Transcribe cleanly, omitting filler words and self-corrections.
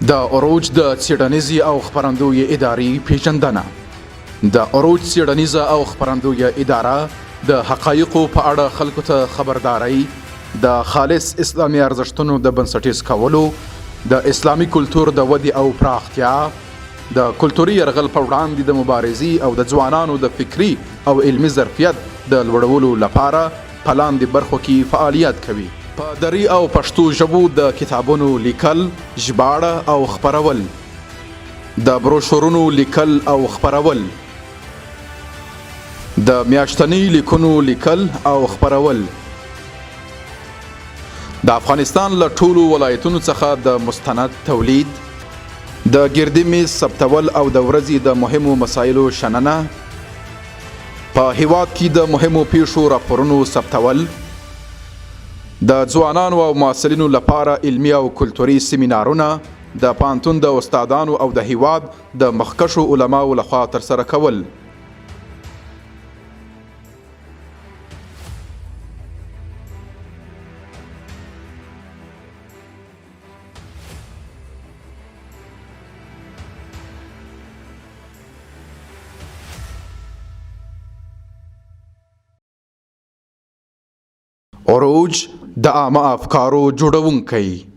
د عروج د څیړنیزې او خپرندویې ادارې پیژندنه. د عروج څیړنیزه او خپرندویه اداره د حقایقو په اړه خلکو ته خبرداري، د خالص اسلامي ارزښتونو د بنسټیز کولو، د اسلامي کلتور د ودې او پراختیا، د کلتوري یرغل په وړاندې د مبارزې او د ځوانانو د فکري او علمي ظرفیت د لوړولو لپاره په لاندې برخو کې فعالیت کوي: په دري او پښتو ژبو د کتابونو لیکل، ژباړه او خپرول، د بروشورونو لیکل او خپرول، د میاشتني لیکونو لیکل او خپرول، د افغانستان له ټولو ولایتونو څخه د مستند تولید، د ګردي میز ثبتول او د ورځې د مهمو مسایلو شننه، په هیواد کې د مهمو پیښو راپورونو ثبتول، د ځوانانو او محصلینو لپاره علمي او کلتوري سیمینارونه د پوهنتون د استادانو او د هیواد د مخکښو علماو لخوا ترسره کول. عروج د عامه افکارو جوړونکی.